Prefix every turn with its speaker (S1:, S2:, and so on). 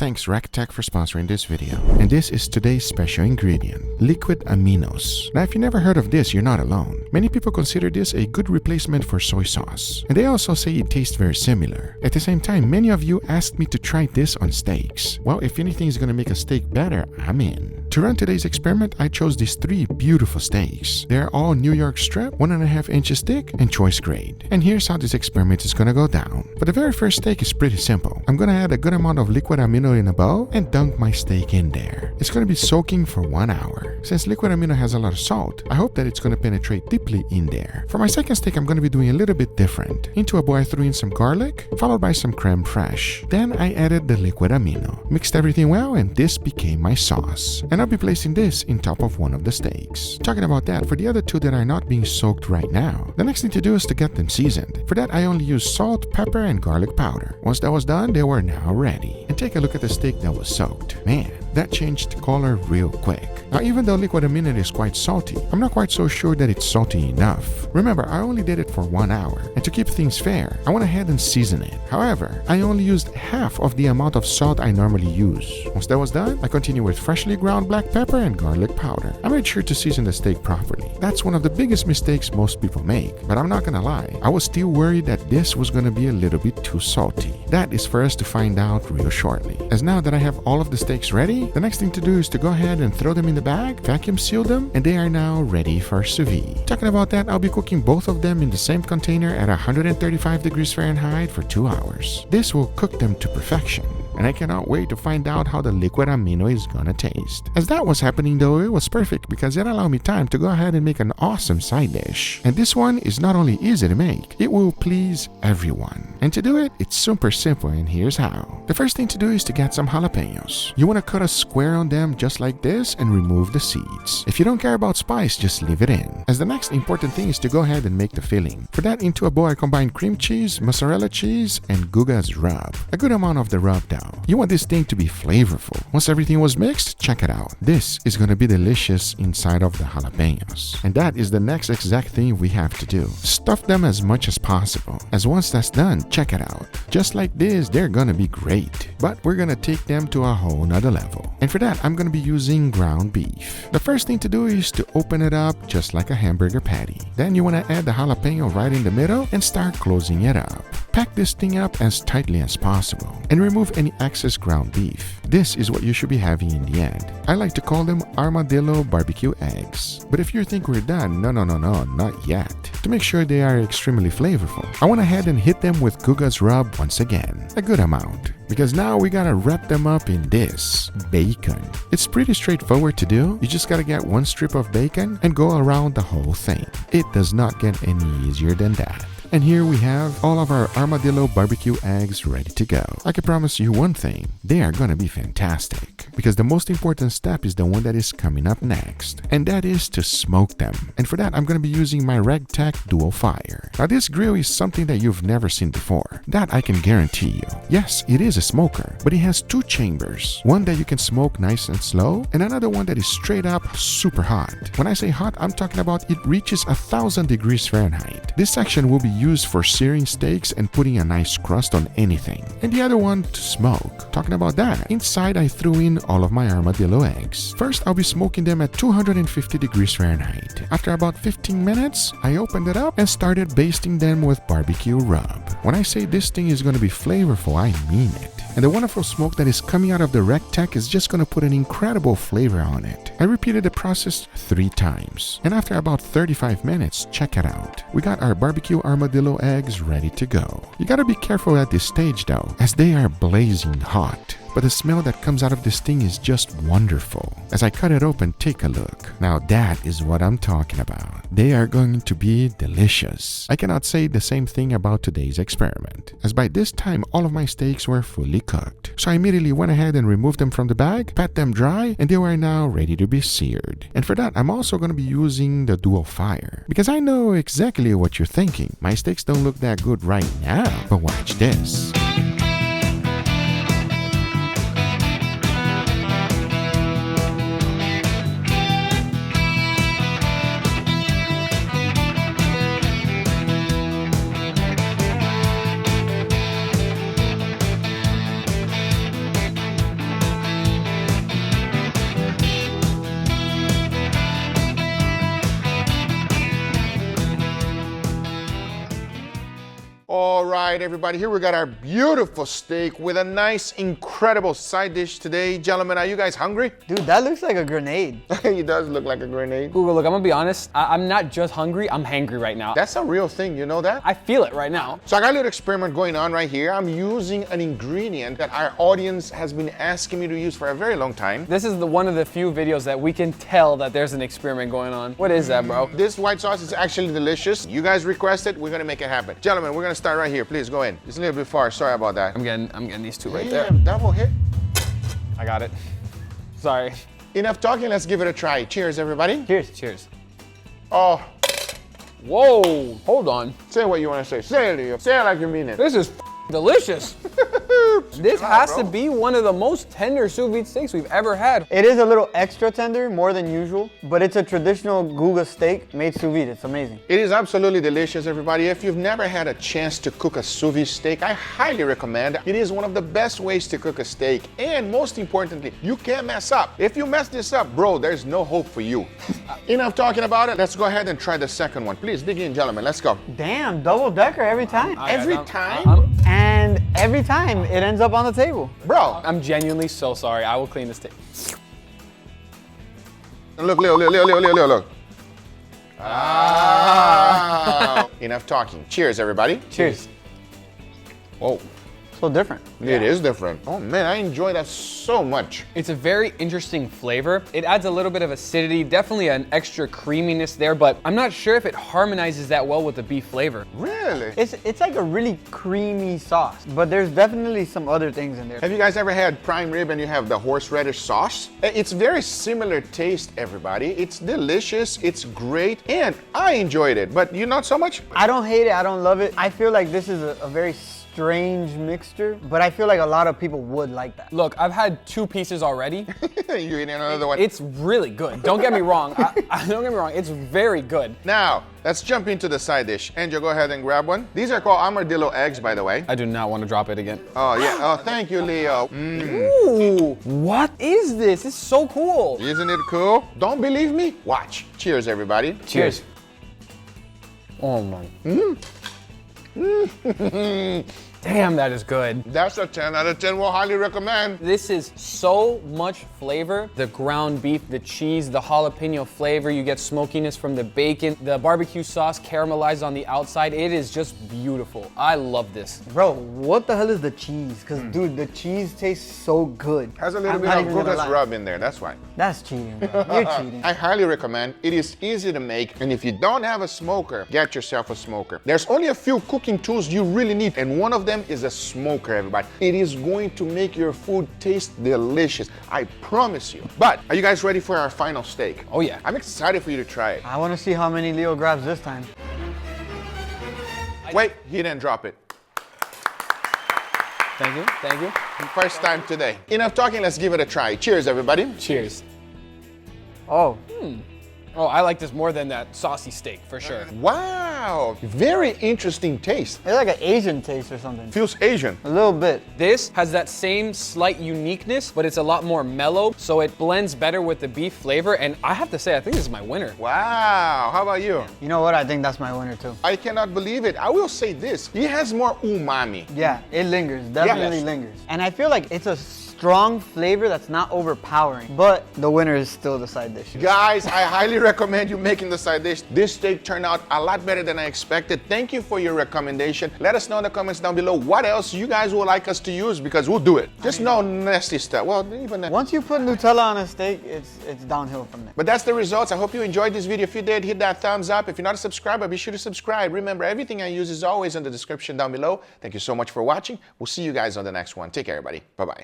S1: thanks RecTech for sponsoring this video. And this is today's special ingredient, liquid aminos. Now if you never heard of this, you're not alone. Many people consider this a good replacement for soy sauce. And they also say it tastes very similar. At the same time, many of you asked me to try this on steaks. Well, if anything is going to make a steak better, I'm in. To run today's experiment, I chose these 3 beautiful steaks. They're all New York strip, 1.5 inches thick, and choice grade. And here's how this experiment is going to go down. For the very first steak is pretty simple. I'm going to add a good amount of liquid amino in a bowl and dunk my steak in there. It's going to be soaking for 1 hour. Since liquid amino has a lot of salt, I hope that it's going to penetrate deeply in there. For my second steak, I'm going to be doing a little bit different. Into a bowl, I threw in some garlic, followed by some creme fraiche. Then I added the liquid amino, mixed everything well, and this became my sauce. And I'll be placing this in top of one of the steaks. Talking about that, for the other 2 that are not being soaked right now, the next thing to do is to get them seasoned. For that, I only use salt, pepper, and garlic powder. Once that was done, they were now ready. And take a look at the steak that was soaked. Man, that changed color real quick. Now, even though liquid amino is quite salty, I'm not quite so sure that it's salty enough. Remember, I only did it for 1 hour, and to keep things fair, I went ahead and seasoned it. However, I only used half of the amount of salt I normally use. Once that was done, I continued with freshly ground black pepper and garlic powder. I made sure to season the steak properly. That's one of the biggest mistakes most people make, but I'm not gonna lie, I was still worried that this was gonna be a little bit too salty. That is for us to find out real shortly. As now that I have all of the steaks ready, the next thing to do is to go ahead and throw them in the bag, vacuum seal them, and they are now ready for sous vide. Talking about that, I'll be cooking both of them in the same container at 135 degrees Fahrenheit for 2 hours. This will cook them to perfection. And I cannot wait to find out how the liquid amino is gonna taste. As that was happening though, it was perfect because it allowed me time to go ahead and make an awesome side dish. And this one is not only easy to make, it will please everyone. And to do it, it's super simple, and here's how. The first thing to do is to get some jalapenos. You want to cut a square on them just like this and remove the seeds. If you don't care about spice, just leave it in. As the next important thing is to go ahead and make the filling. For that, into a bowl I combine cream cheese, mozzarella cheese, and Guga's rub. A good amount of the rub down. You want this thing to be flavorful. Once everything was mixed, check it out. This is going to be delicious inside of the jalapenos. And that is the next exact thing we have to do. Stuff them as much as possible. As once that's done, check it out. Just like this, they're going to be great. But we're going to take them to a whole nother level. And for that, I'm going to be using ground beef. The first thing to do is to open it up just like a hamburger patty. Then you want to add the jalapeno right in the middle and start closing it up. Pack this thing up as tightly as possible and remove any excess ground beef. This is what you should be having in the end. I like to call them armadillo barbecue eggs. But if you think we're done, no, not yet. To make sure they are extremely flavorful, I went ahead and hit them with Guga's rub once again, a good amount. Because now we gotta wrap them up in this bacon. It's pretty straightforward to do. You just gotta get 1 strip of bacon and go around the whole thing. It does not get any easier than that. And here we have all of our armadillo barbecue eggs ready to go. I can promise you one thing, they are gonna be fantastic. Because the most important step is the one that is coming up next. And that is to smoke them. And for that, I'm gonna be using my RecTech Dual Fire. Now this grill is something that you've never seen before. That I can guarantee you. Yes, it is a smoker, but it has 2 chambers. One that you can smoke nice and slow, and another one that is straight up super hot. When I say hot, I'm talking about it reaches 1,000 degrees Fahrenheit. This section will be used for searing steaks and putting a nice crust on anything. And the other one to smoke. Talking about that, inside I threw in all of my armadillo eggs. First, I'll be smoking them at 250 degrees Fahrenheit. After about 15 minutes, I opened it up and started basting them with barbecue rub. When I say this thing is going to be flavorful, I mean it. And the wonderful smoke that is coming out of the RecTech is just going to put an incredible flavor on it. I repeated the process 3 times. And after about 35 minutes, check it out. We got our barbecue armadillo eggs ready to go. You gotta be careful at this stage though, as they are blazing hot. But the smell that comes out of this thing is just wonderful. As I cut it open, take a look. Now that is what I'm talking about. They are going to be delicious. I cannot say the same thing about today's experiment, as by this time all of my steaks were fully cooked. So I immediately went ahead and removed them from the bag, pat them dry, and they were now ready to be seared. And for that, I'm also going to be using the Dual Fire, because I know exactly what you're thinking. My steaks don't look that good right now, but watch this. right, everybody, here we got our beautiful steak with a nice, incredible side dish today. Gentlemen, are you guys hungry?
S2: Dude, that looks like a grenade.
S1: He does look like a grenade.
S3: Google, look, I'm gonna be honest. I'm not just hungry, I'm hangry right now.
S1: That's a real thing, you know that?
S3: I feel it right now.
S1: So I got a little experiment going on right here. I'm using an ingredient that our audience has been asking me to use for a very long time.
S3: This is one of the few videos that we can tell that there's an experiment going on. What is that, bro?
S1: This white sauce is actually delicious. You guys requested, we're gonna make it happen. Gentlemen, we're gonna start right here. Please go in. It's a little bit far, sorry about that.
S3: I'm getting these two right there.
S1: Damn, double hit.
S3: I got it. Sorry.
S1: Enough talking, let's give it a try. Cheers, everybody.
S3: Cheers. Cheers.
S1: Oh,
S3: Whoa, hold on.
S1: say what you wanna say. Say it, Leo. Say it like you mean it.
S3: This is delicious. This has to be one of the most tender sous vide steaks we've ever had.
S2: It is a little extra tender, more than usual, but it's a traditional Guga steak made sous vide. It's amazing.
S1: It is absolutely delicious, everybody. If you've never had a chance to cook a sous vide steak, I highly recommend. It is one of the best ways to cook a steak. And most importantly, you can't mess up. If you mess this up, bro, there's no hope for you. Enough talking about it. Let's go ahead and try the second one. Please dig in, gentlemen. Let's go.
S2: Damn, double decker every time.
S1: Every time?
S2: And every time it ends up on the table.
S1: Bro.
S3: I'm genuinely so sorry. I will clean this steak.
S1: Look, Leo, look. Ah. Enough talking. Cheers, everybody.
S3: Cheers. Whoa.
S2: So different.
S1: It is different. Oh man, I enjoy that so much.
S3: It's a very interesting flavor. It adds a little bit of acidity, definitely an extra creaminess there, but I'm not sure if it harmonizes that well with the beef flavor.
S1: Really?
S2: It's like a really creamy sauce, but there's definitely some other things in there.
S1: Have you guys ever had prime rib and you have the horseradish sauce? It's very similar taste, everybody. It's delicious, it's great, and I enjoyed it, but you not so much?
S2: I don't hate it, I don't love it. I feel like this is a very strange mixture, but I feel like a lot of people would like that.
S3: Look, I've had 2 pieces already.
S1: You eating another one?
S3: It's really good. Don't get me wrong. Don't get me wrong. It's very good.
S1: Now, let's jump into the side dish. Angel, go ahead and grab one. These are called armadillo eggs, by the way.
S3: I do not want to drop it again.
S1: Oh, yeah. Oh, thank you, Leo.
S3: Ooh, what is this? It's so cool.
S1: Isn't it cool? Don't believe me? Watch. Cheers, everybody.
S3: Cheers. Oh my. Damn, that is good.
S1: That's a 10 out of 10. We'll highly recommend.
S3: This is so much flavor. The ground beef, the cheese, the jalapeno flavor. You get smokiness from the bacon. The barbecue sauce caramelized on the outside. It is just beautiful. I love this.
S2: Bro, what the hell is the cheese? Because, dude, the cheese tastes so good.
S1: Has a little
S2: I'm
S1: bit
S2: not
S1: of
S2: even gonna
S1: Guga's
S2: lie.
S1: rub in there. That's why.
S2: That's cheating, bro. You're cheating.
S1: I highly recommend. It is easy to make, and if you don't have a smoker, get yourself a smoker. There's only a few cooking tools you really need, and one of them is a smoker, everybody. It is going to make your food taste delicious. I promise you. But are you guys ready for our final steak?
S3: Oh yeah.
S1: I'm excited for you to try it.
S2: I want to see how many Leo grabs this time.
S1: Wait, he didn't drop it.
S3: Thank you. Thank you.
S1: First time today. Enough talking, let's give it a try. Cheers, everybody.
S3: Cheers.
S2: Oh.
S3: Oh, I like this more than that saucy steak, for sure.
S1: Wow, very interesting taste.
S2: It's like an Asian taste or something.
S1: Feels Asian.
S2: A little bit.
S3: This has that same slight uniqueness, but it's a lot more mellow, so it blends better with the beef flavor, and I have to say, I think this is my winner.
S1: Wow, how about you?
S2: You know what? I think that's my winner too.
S1: I cannot believe it. I will say this, it has more umami.
S2: Yeah, it lingers. Definitely
S1: Yes.
S2: lingers. And I feel like it's a strong flavor that's not overpowering, but the winner is still the side dish.
S1: Guys, I highly recommend you making the side dish. This steak turned out a lot better than I expected. Thank you for your recommendation. Let us know in the comments down below what else you guys would like us to use, because we'll do it. Just no nasty stuff. Well, even that.
S2: Once you put Nutella on a steak, it's downhill from there.
S1: But that's the results. I hope you enjoyed this video. If you did, hit that thumbs up. If you're not a subscriber, be sure to subscribe. Remember, everything I use is always in the description down below. Thank you so much for watching. We'll see you guys on the next one. Take care, everybody. Bye-bye.